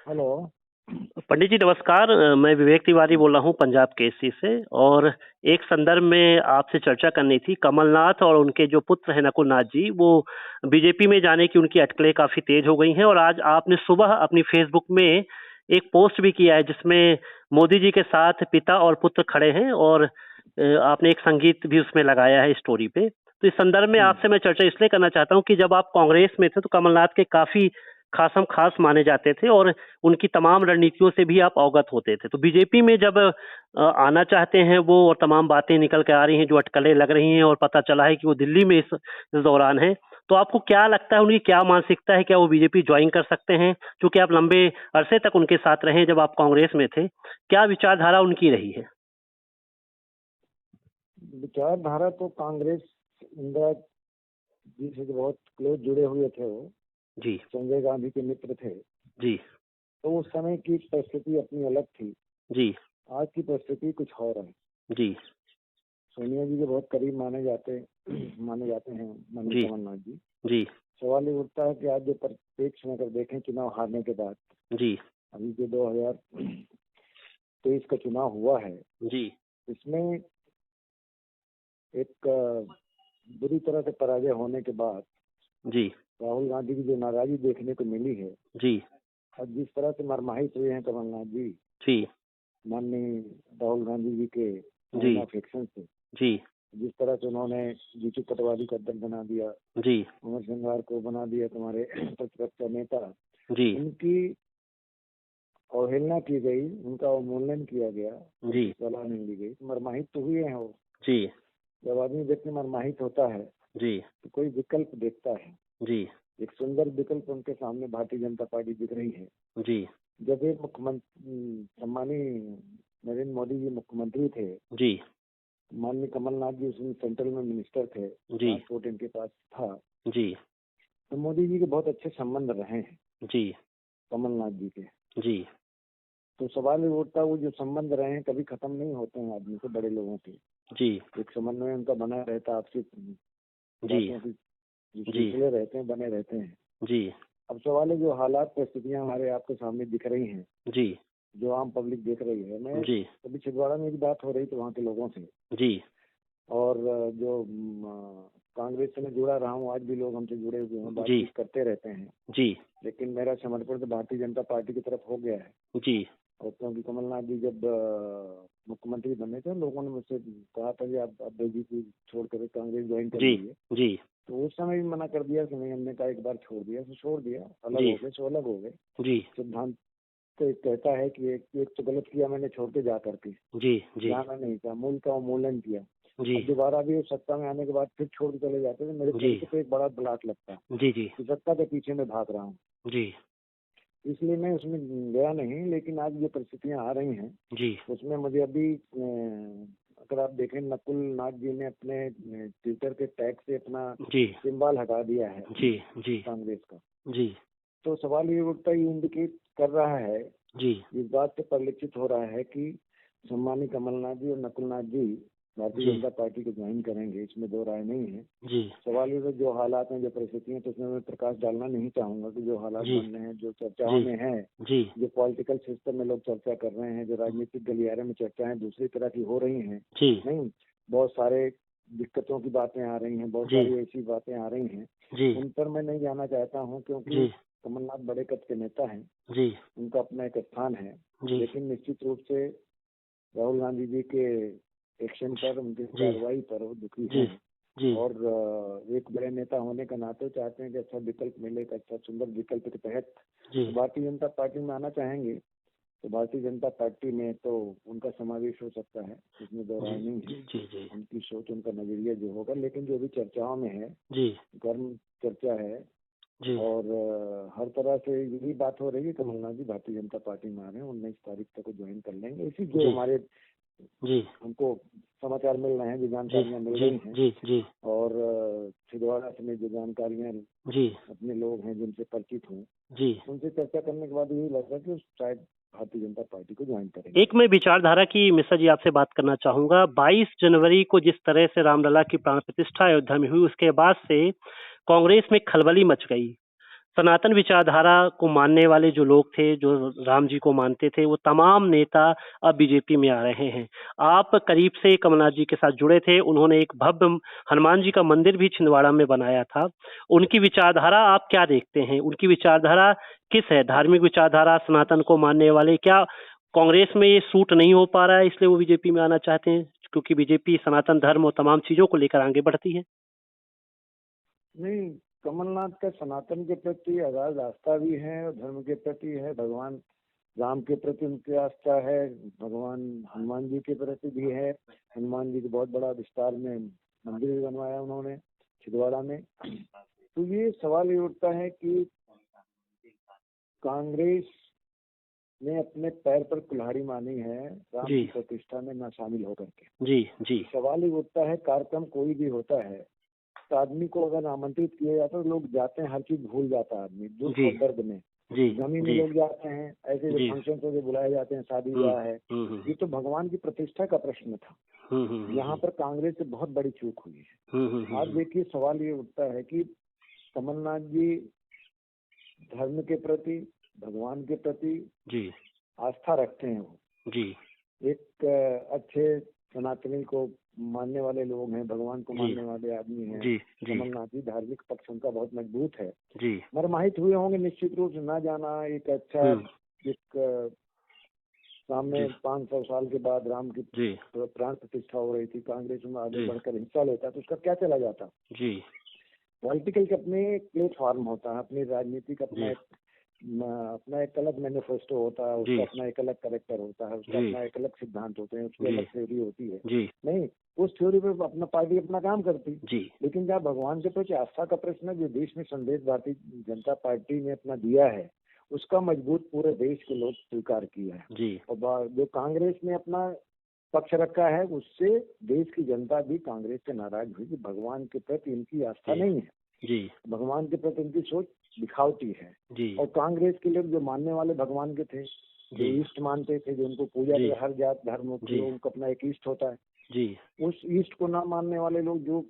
Hello. पंडित जी नमस्कार। मैं विवेक तिवारी बोल रहा हूँ पंजाब केसरी से। और एक संदर्भ में आपसे चर्चा करनी थी। कमलनाथ और उनके जो पुत्र हैं नकुलनाथ जी, वो बीजेपी में जाने की उनकी अटकलें काफी तेज हो गई हैं। और आज आपने सुबह अपनी फेसबुक में एक पोस्ट भी किया है जिसमें मोदी जी के साथ पिता और पुत्र खड़े हैं। और आपने एक संगीत भी उसमें लगाया है स्टोरी पे। तो इस संदर्भ में हम्म। आपसे मैं चर्चा इसलिए करना चाहता हूँ कि जब आप कांग्रेस में थे तो कमलनाथ के काफी खासम खास माने जाते थे और उनकी तमाम रणनीतियों से भी आप अवगत होते थे। तो बीजेपी में जब आना चाहते हैं वो और तमाम बातें निकल के आ रही हैं, जो अटकलें लग रही हैं और पता चला है कि वो दिल्ली में इस दौरान है, तो आपको क्या लगता है उनकी क्या मानसिकता है? क्या वो बीजेपी ज्वाइन कर सकते हैं? क्योंकि आप लंबे अरसे तक उनके साथ रहे जब आप कांग्रेस में थे। क्या विचारधारा उनकी रही है? विचारधारा तो कांग्रेस इंदिरा जी से तो बहुत क्लोज जुड़े हुए थे। वो जी। संजय गांधी के मित्र थे। जी। तो उस समय की परिस्थिति अपनी अलग थी। जी। आज की परिस्थिति कुछ और है। जी। सोनिया जी के बहुत करीब माने जाते हैं माननीय जी। कमलनाथ जी। जी। सवाल ये उठता है कि आज जो परिप्रेक्ष्य में अगर देखें चुनाव हारने के बाद, जी। अभी जो 2023 का चुनाव हुआ है, जी। इसमें एक बुरी तरह से पराजय होने के बाद जी। राहुल गांधी की जो नाराजगी देखने को मिली है जी। और जिस तरह से मरमाहित हुए हैं कमलनाथ जी जी। माननीय राहुल गांधी जी के जी। लाइन ऑफ एक्शन से, जी। जिस तरह से उन्होंने जीतू पटवारी का दल बना दिया, जी। उमर सिंगार को बना दिया तुम्हारे प्रतिपक्ष नेता, जी। उनकी अवहेलना की गई, उनका अवमूल्यन किया गया, जी। उनकी सलाह नहीं ली गई। मरमाहित तो हुए हैं वो। जी। जब आदमी व्यक्ति मरमाहित होता है जी। तो कोई विकल्प देखता है। जी। एक सुंदर विकल्प उनके सामने भारतीय जनता पार्टी दिख रही है। जी। जब ये सम्मानीय नरेंद्र मोदी जी मुख्यमंत्री थे, जी। माननीय कमलनाथ जी उसमें सेंट्रल में मिनिस्टर थे, जी। पासपोर्ट इनके पास था, जी। तो मोदी जी के बहुत अच्छे संबंध रहे हैं जी। कमलनाथ जी के। जी। तो सवाल ये उठता, वो जो संबंध रहे हैं कभी खत्म नहीं होते हैं आदमी के, बड़े लोगों के। जी। एक समन्वय उनका बना रहता, आपसी जी। बातों की जो जी। सिलसिले रहते हैं बने रहते हैं। जी। अब सवाल है जो हालात परिस्थितियां हमारे आपके सामने दिख रही हैं, जी। जो आम पब्लिक देख रही है। मैं जी। अभी छिंदवाड़ा में भी बात हो रही थी वहाँ के लोगों से, जी। और जो कांग्रेस से मैं जुड़ा रहा हूँ, आज भी लोग हमसे जुड़े हुए हैं, जी। बातचीत करते रहते हैं। जी। लेकिन मेरा समर्पण तो भारतीय जनता पार्टी की तरफ हो गया है। जी। और क्योंकि कमलनाथ जी जब मुख्यमंत्री बने थे, लोगों ने मुझसे कहा था कि आप बीजेपी छोड़ कर कांग्रेस ज्वाइन कर जी। लीजिए। जी। तो उस समय भी मना कर दिया कि नहीं, हमने कहा एक बार छोड़ दिया तो छोड़ दिया, अलग जी। हो गए सो अलग हो गए। जी। सिद्धांत तो एक कहता है कि एक तो गलत किया मैंने छोड़ के जा करके, जी। जी। जाना नहीं था, मूल का उन्मूलन किया। जी। अब दोबारा भी वो सत्ता में आने के बाद फिर छोड़ के चले जाते तो मेरे जी। दिल को एक बड़ा ब्लाट लगता जी। जी। कि सत्ता के पीछे मैं भाग रहा हूँ। जी। इसलिए मैं उसमें गया नहीं। लेकिन आज जो परिस्थितियां आ रही हैं जी। उसमें मुझे अभी अगर आप देखें, नकुल नाथ जी ने अपने ट्विटर के टैग से अपना जी। सिंबल हटा दिया है जी। जी। कांग्रेस का। जी। तो सवाल ये उठता है, ये इंडिकेट कर रहा है, जी। इस बात से परिलक्षित हो रहा है कि सम्मानी कमलनाथ जी और नकुलनाथ जी भारतीय जी। जनता पार्टी को ज्वाइन करेंगे, इसमें दो राय नहीं है। जी। सवाल ये है, जो हालात हैं, जो परिस्थितियां, तो उसमें मैं प्रकाश डालना नहीं चाहूंगा कि जो हालात जी। बन रहे हैं, जो चर्चाओं जी। में है, जी। जो पॉलिटिकल सिस्टम में लोग चर्चा कर रहे हैं, जो राजनीतिक गलियारे में चर्चाएं दूसरी तरह की हो रही हैं, जी। नहीं, बहुत सारे दिक्कतों की बातें आ रही हैं, बहुत जी। सारी ऐसी बातें आ रही हैं, जी। उन पर मैं नहीं जाना चाहता हूँ। क्योंकि जी। कमलनाथ बड़े कद के नेता हैं, जी। उनका अपना एक स्थान है। जी। लेकिन निश्चित रूप से राहुल गांधी जी के एक्शन पर, उनकी जी। कार्रवाई पर वो दुखी जी। हैं। जी। और एक बड़े नेता होने का नाते चाहते हैं कि अच्छा विकल्प मिले, एक अच्छा सुंदर विकल्प के तहत जी। तो भारतीय जनता पार्टी में आना चाहेंगे। तो भारतीय जनता पार्टी में तो उनका समावेश हो सकता है, इसमें दो राय नहीं है। जी। जी। उनकी सोच, उनका नजरिया जो होगा। लेकिन जो भी चर्चाओं में है, जी। गर्म चर्चा है, जी। और हर तरह से यही बात हो रही है, कमलनाथ जी भारतीय जनता पार्टी में आ रहे हैं, 19 तारीख तक वो ज्वाइन कर लेंगे। इसी जो जी। हमारे जी। हमको समाचार मिल रहे हैं, जो जी। जानकारियां मिल जी। रही हैं, जी। जी। और छिंदवाड़ा में जो जानकारियां जी। अपने लोग हैं जिनसे परिचित हूँ, जी। उनसे चर्चा करने के बाद यही लग रहा है कि शायद भारतीय जनता पार्टी को ज्वाइन करेंगे। एक मैं विचारधारा की मिश्रा जी आपसे बात करना चाहूंगा। 22 जनवरी को जिस तरह से रामलला की प्राण प्रतिष्ठा अयोध्या में हुई, उसके बाद से कांग्रेस में खलबली मच गई। सनातन विचारधारा को मानने वाले जो लोग थे, जो राम जी को मानते थे, वो तमाम नेता अब बीजेपी में आ रहे हैं। आप करीब से कमलनाथ जी के साथ जुड़े थे, उन्होंने एक भव्य हनुमान जी का मंदिर भी छिंदवाड़ा में बनाया था। उनकी विचारधारा आप क्या देखते हैं? उनकी विचारधारा किस है? धार्मिक विचारधारा, सनातन को मानने वाले, क्या कांग्रेस में ये सूट नहीं हो पा रहा है इसलिए वो बीजेपी में आना चाहते हैं? क्योंकि बीजेपी सनातन धर्म और तमाम चीजों को लेकर आगे बढ़ती है। नहीं, कमलनाथ का सनातन के प्रति अगाध आस्था भी है और धर्म के प्रति है, भगवान राम के प्रति उनकी आस्था है, भगवान हनुमान जी के प्रति भी है। हनुमान जी को बहुत बड़ा विस्तार में मंदिर भी बनवाया उन्होंने छिंदवाड़ा में। तो ये सवाल ये उठता है कि कांग्रेस ने अपने पैर पर कुल्हाड़ी मानी है राम जी। की प्रतिष्ठा में न शामिल होकर के। जी जी सवाल ये उठता है, कार्यक्रम कोई भी होता है तो आदमी को अगर आमंत्रित किया जाता है तो लोग जाते हैं, हर चीज भूल जाता है आदमी दुख जी और दर्द में। जी गमी में जी लोग जाते हैं, ऐसे जो जी फंक्शन से जो बुलाए जाते हैं, शादी ब्याह है, ये तो भगवान की प्रतिष्ठा का प्रश्न था। यहाँ पर कांग्रेस से बहुत बड़ी चूक हुई है। आज देखिए सवाल ये उठता है कि कमलनाथ जी धर्म के प्रति, भगवान के प्रति जी आस्था रखते हैं। वो जी एक अच्छे सनातनी को मानने वाले लोग हैं, भगवान को जी मानने वाले आदमी हैं। जी जी कमलनाथ जी धार्मिक पक्ष उनका बहुत मजबूत है। जी मरमाहित हुए होंगे निश्चित रूप से, ना जाना एक अच्छा एक सामने 500 साल के बाद राम की जी प्राण प्रतिष्ठा हो रही थी, कांग्रेस में आगे जी बढ़कर हिस्सा लेता तो उसका क्या चला जाता। जी पॉलिटिकल के अपने प्लेटफॉर्म होता है, अपनी राजनीतिक अपना एक अलग मैनिफेस्टो होता है, उसका अपना एक अलग करेक्टर होता है, उसका अपना एक अलग सिद्धांत होते हैं, उसकी अलग थ्योरी होती है। जी नहीं, उस थ्योरी पे अपना पार्टी अपना काम करती। जी लेकिन जहाँ भगवान के प्रति आस्था का प्रश्न है, जो देश में संदेश भारतीय जनता पार्टी ने अपना दिया है, उसका मजबूत पूरे देश के लोग स्वीकार किया है। जी और जो कांग्रेस ने अपना पक्ष रखा है, उससे देश की जनता भी कांग्रेस से नाराज हुई कि भगवान के प्रति इनकी आस्था नहीं है, जी भगवान के प्रति इनकी सोच दिखावटी है। जी और कांग्रेस के लोग जो मानने वाले भगवान के थे, जो ईष्ट मानते थे, जो उनको पूजा के हर जात धर्म के उनका अपना एक ईष्ट होता है, जी उस ईष्ट को ना मानने वाले लोग जो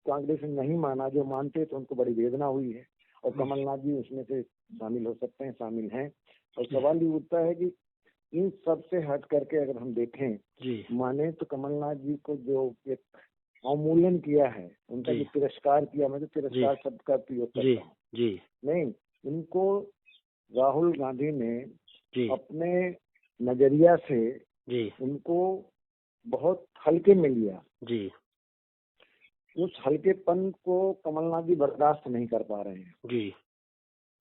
कांग्रेस ने नहीं माना, जो मानते तो उनको बड़ी वेदना हुई है। और कमलनाथ जी उसमें से शामिल हो सकते हैं, शामिल हैं। और सवाल ये उठता है कि इन सब से हट करके अगर हम देखें माने तो कमलनाथ जी को जो एक अवमूल्यन किया है, उनका जो तिरस्कार किया, मैं तो तिरस्कार शब्द का प्रयोग करता हूँ। नहीं, इनको राहुल गांधी ने अपने नजरिया से उनको बहुत हल्के में लिया। उस हल्केपन को कमलनाथ जी बर्दाश्त नहीं कर पा रहे हैं,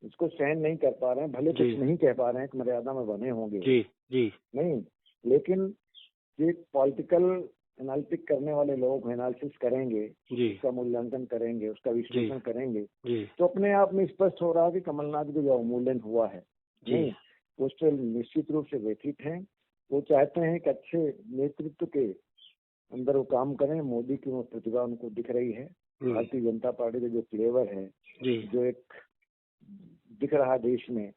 इसको सहन नहीं कर पा रहे हैं। भले कुछ नहीं कह पा रहे हैं कि मर्यादा में बने होंगे, नहीं, लेकिन ये पॉलिटिकल एनालिटिक करने वाले लोग एनालिसिस करेंगे, उसका मूल्यांकन करेंगे, उसका विश्लेषण करेंगे, तो अपने आप में स्पष्ट हो रहा है कि कमलनाथ को जो अवमूल्यन हुआ है, नहीं, उससे निश्चित रूप से व्यथित हैं। वो चाहते हैं कि अच्छे नेतृत्व के अंदर वो काम करें। मोदी की वो प्रतिभा उनको दिख रही है, भारतीय जनता पार्टी का जो फ्लेवर है, जो एक दिख रहा देश में,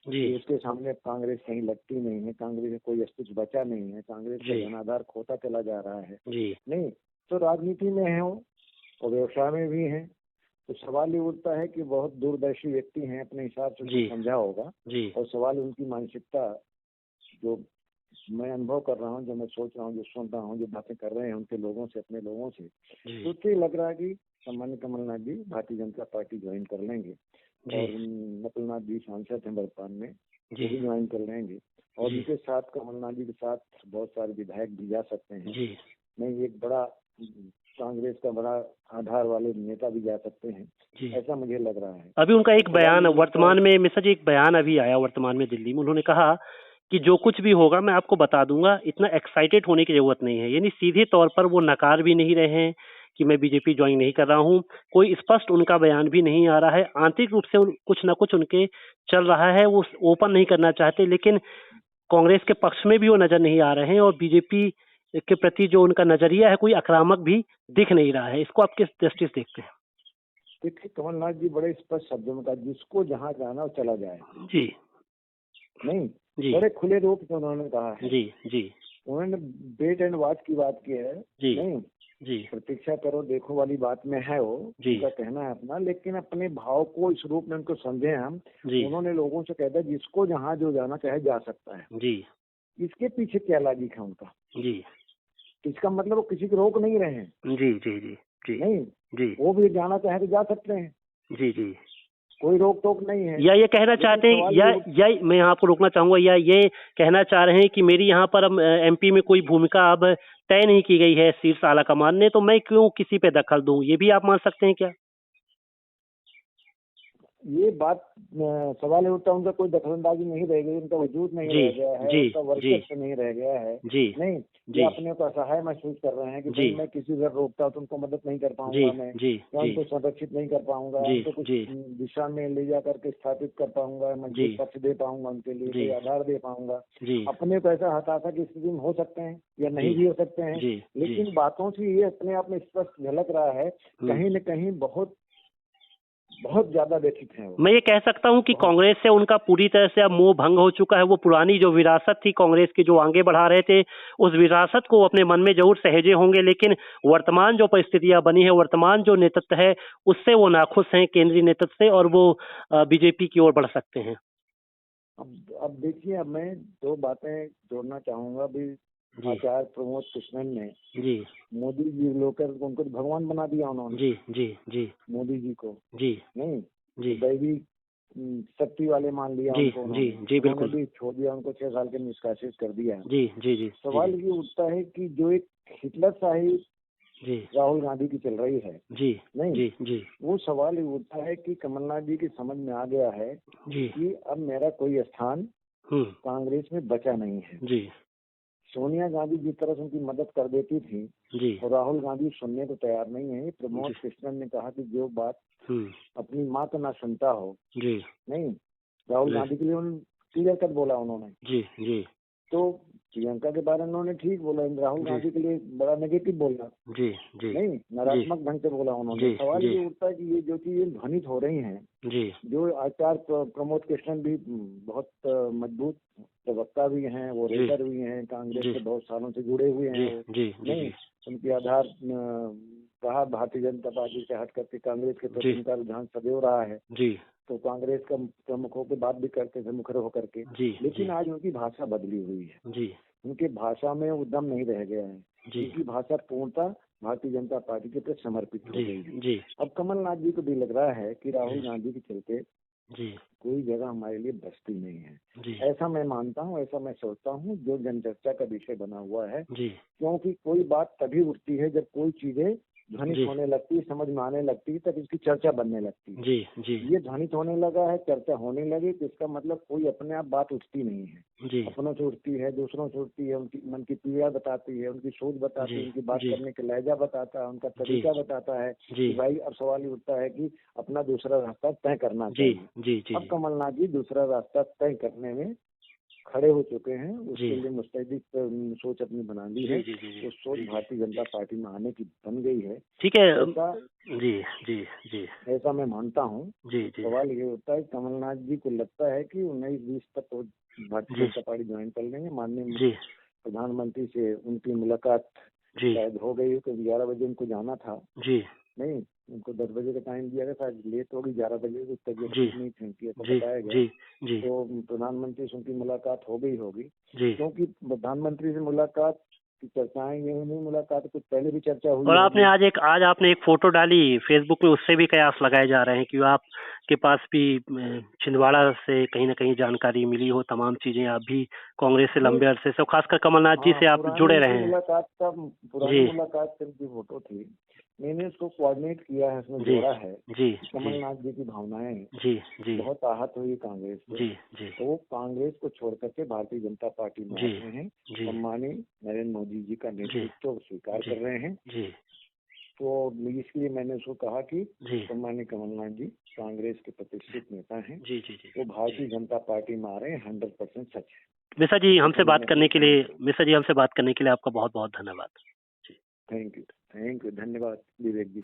उसके सामने कांग्रेस कहीं लगती नहीं है, कांग्रेस में कोई अस्तित्व बचा नहीं है, कांग्रेस का जनाधार खोता चला जा रहा है। नहीं, तो राजनीति में है वो और व्यवसाय में भी है। तो सवाल ये उठता है कि बहुत दूरदर्शी व्यक्ति हैं, अपने हिसाब से समझा होगा। और सवाल उनकी मानसिकता, जो मैं अनुभव कर रहा हूँ, जो मैं सोच रहा हूँ, जो सुन रहा हूँ, जो बातें कर रहे हैं उनके लोगों से, अपने लोगों से, तो उससे लग रहा है कि सामान्य कमलनाथ जी भारतीय जनता पार्टी ज्वाइन कर लेंगे। और नकुलनाथ जी सांसद हैं वर्तमान में, वो भी ज्वाइन कर लेंगे। और उनके साथ कमलनाथ जी के साथ बहुत सारे विधायक भी जा सकते हैं। नहीं, एक बड़ा कांग्रेस का बड़ा आधार वाले नेता भी जा सकते हैं, ऐसा मुझे लग रहा है। अभी उनका एक बयान वर्तमान में, मिश्रा जी, एक बयान अभी आया वर्तमान में दिल्ली में, उन्होंने कहा कि जो कुछ भी होगा मैं आपको बता दूंगा, इतना एक्साइटेड होने की जरूरत नहीं है। यानी सीधे तौर पर वो नकार भी नहीं रहे हैं कि मैं बीजेपी ज्वाइन नहीं कर रहा हूं, कोई स्पष्ट उनका बयान भी नहीं आ रहा है। आंतरिक रूप से कुछ ना कुछ उनके चल रहा है, वो ओपन नहीं करना चाहते, लेकिन कांग्रेस के पक्ष में भी वो नजर नहीं आ रहे हैं और बीजेपी के प्रति जो उनका नजरिया है, कोई आक्रामक भी दिख नहीं रहा है। इसको आप किस दृष्टि से देखते हैं? देखिए, कमलनाथ जी बड़े स्पष्ट शब्दों में कहा, जिसको जहाँ जाना वो चला जाए। नहीं, बड़े खुले रूप से उन्होंने कहा है। उन्होंने वेट एंड वॉच की बात की है। जी नहीं जी प्रतीक्षा करो देखो वाली बात में है वो, जी उनका कहना है अपना, लेकिन अपने भाव को इस रूप में उनको समझे हम। जी उन्होंने लोगों से कह दिया जिसको जहाँ जो जाना चाहे जा सकता है। जी इसके पीछे क्या लॉजिक है उनका? जी इसका मतलब वो किसी को रोक नहीं रहे हैं। जी जी जी जी नहीं जी वो भी जाना चाहे तो जा सकते हैं, जी जी कोई रोक टोक नहीं है। या ये कहना लेकिन चाहते हैं सवाल या मैं यहाँ आपको रोकना चाहूंगा, या ये कहना चाह रहे हैं कि मेरी यहाँ पर अब एमपी में कोई भूमिका अब तय नहीं की गई है शीर्ष आला कमान ने, तो मैं क्यों किसी पे दखल दूं? ये भी आप मान सकते हैं क्या? ये बात सवाल है उठता है, उनका कोई दखलंदाजी नहीं रह गई, उनका वजूद नहीं जी रह गया है, जी उनका जी वर्चस्व नहीं रह गया है। जी नहीं जी ये अपने को असहाय महसूस कर रहे हैं कि जी भाई मैं किसी घर रोकता तो उनको मदद नहीं कर जी पाऊंगा, मैं जी या जी उनको संरक्षित नहीं कर पाऊंगा, जी उनको कुछ जी दिशा में ले जा करके स्थापित कर पाऊंगा, जी मजबूत पक्ष दे पाऊंगा, उनके लिए जी कोई आधार दे पाऊंगा। जी अपने को ऐसा हताशा की स्थिति में हो सकते हैं या नहीं जी भी हो सकते हैं, जी जी लेकिन बातों से ये अपने आप में स्पष्ट झलक रहा है कहीं न कहीं बहुत बहुत ज्यादा व्यथित है वो। मैं ये कह सकता हूं कि कांग्रेस से उनका पूरी तरह से अब मोह भंग हो चुका है। वो पुरानी जो विरासत थी कांग्रेस की, जो आगे बढ़ा रहे थे, उस विरासत को अपने मन में जरूर सहेजे होंगे, लेकिन वर्तमान जो परिस्थितियां बनी है, वर्तमान जो नेतृत्व है, उससे वो नाखुश हैं, केंद्रीय नेतृत्व से, और वो बीजेपी की ओर बढ़ सकते हैं। अब देखिए, अब मैं दो बातें जोड़ना चाहूंगा भी। जी आचार्य प्रमोद कृष्णन ने जी मोदी जी लोकर उनको तो भगवान बना दिया उन्होंने, जी जी जी मोदी जी को। जी नहीं जी दैवी शक्ति वाले मान लिया जी उनको, जी जी बिल्कुल उन्होंने भी छोड़ दिया, उनको 6 साल के निष्कासित कर दिया। जी जी जी सवाल ये उठता है कि जो एक हिटलर शाही जी राहुल गांधी की चल रही है, जी नहीं जी जी वो सवाल ये उठता है कि कमलनाथ जी की समझ में आ गया है जी कि अब मेरा कोई स्थान कांग्रेस में बचा नहीं है। जी सोनिया गांधी जिस तरह से उनकी मदद कर देती थी जी और राहुल गांधी सुनने को तैयार नहीं है। प्रमोद कृष्णन ने कहा कि जो बात अपनी माँ को ना सुनता हो, जी नहीं राहुल गांधी के लिए क्लियर कट बोला उन्होंने। जी जी तो प्रियंका के बारे में उन्होंने ठीक बोला, राहुल गांधी के लिए बड़ा नेगेटिव बोला, जी जी नहीं नकारात्मक ढंग से बोला उन्होंने। सवाल ये उठता है कि ये जो चीजें ध्वनित हो रही हैं, जी जो आचार्य प्रमोद कृष्णन भी बहुत मजबूत प्रवक्ता भी हैं, वो रेडर भी हैं, कांग्रेस से बहुत सालों से जुड़े हुए हैं, नहीं उनकी आधार रहा भारतीय जनता पार्टी से हट करके कांग्रेस के प्रति उनका रुझान सदैव रहा है। तो कांग्रेस का प्रमुखों की बात भी करते थे मुखर होकर के, लेकिन आज उनकी भाषा बदली हुई है। उनके भाषा में उद्यम नहीं रह गया है, उनकी भाषा पूर्णतः भारतीय जनता पार्टी के प्रति समर्पित हो गई है। अब कमलनाथ जी को भी लग रहा है कि राहुल गांधी के चलते कोई जगह हमारे लिए बचती नहीं है। ऐसा मैं मानता हूँ, ऐसा मैं सोचता हूँ, जो जनचर्चा का विषय बना हुआ है। क्योंकि कोई बात तभी उठती है जब कोई चीजें ध्वनित होने लगती है, समझ में आने लगती है, तब इसकी चर्चा बनने लगती है। ये ध्वनित होने लगा है, चर्चा होने लगी, तो इसका मतलब कोई अपने आप बात उठती नहीं है। अपनों से उठती है, दूसरों से उठती है, उनकी मन की पीड़ा बताती है, उनकी सोच बताती है, उनकी बात करने का लहजा बताता है, उनका तरीका बताता है कि भाई अब सवाल ये उठता है कि अपना दूसरा रास्ता तय करना चाहिए। अब कमलनाथ जी दूसरा रास्ता तय करने में खड़े हो चुके हैं, उसके लिए मुस्तैदी सोच अपनी बना ली है। वो सोच भारतीय जनता पार्टी में आने की बन गई है। ठीक है, जी जी जी ऐसा मैं मानता हूँ। सवाल ये होता है कमलनाथ जी को लगता है कि 19-20 तक तो भारतीय जनता पार्टी ज्वाइन कर लेंगे। माननीय प्रधानमंत्री से उनकी मुलाकात शायद हो गई, क्योंकि 11 बजे उनको जाना था। नहीं उनको 10 बजे का टाइम दिया गया था, लेट होगी 11 बजे, कुछ तबीयत ठीक नहीं थी उनकी, ऐसा बताया गया। तो प्रधानमंत्री से उनकी मुलाकात हो गई होगी, क्योंकि प्रधानमंत्री से मुलाकात की चर्चाएं यही नहीं, मुलाकात कुछ पहले भी चर्चा हुई। और आपने आज आपने एक फोटो डाली फेसबुक में, उससे भी कयास लगाए जा रहे हैं कि आपके पास भी छिंदवाड़ा से कहीं ना कहीं जानकारी मिली हो, तमाम चीजें आप भी कांग्रेस से लंबे अरसे से, खासकर कमलनाथ जी से आप जुड़े रहे हैं। मुलाकात का पुरानी मुलाकात की फोटो थी, मैंने उसको कोऑर्डिनेट किया है, उसमें जोड़ा है। कमलनाथ जी की भावनाएं बहुत आहत हुई कांग्रेस से, तो वो कांग्रेस को छोड़ करके भारतीय जनता पार्टी में आए हैं, सम्मानीय नरेंद्र मोदी जी का नेतृत्व स्वीकार कर रहे हैं। तो इसलिए मैंने उसको कहा कि सम्मानीय कमलनाथ जी कांग्रेस के प्रतिष्ठित नेता हैं, वो भारतीय जनता पार्टी में आ रहे हैं, 100% सच है। मिश्रा जी हमसे बात करने के लिए आपका बहुत बहुत धन्यवाद। थैंक यू, धन्यवाद विवेक जी।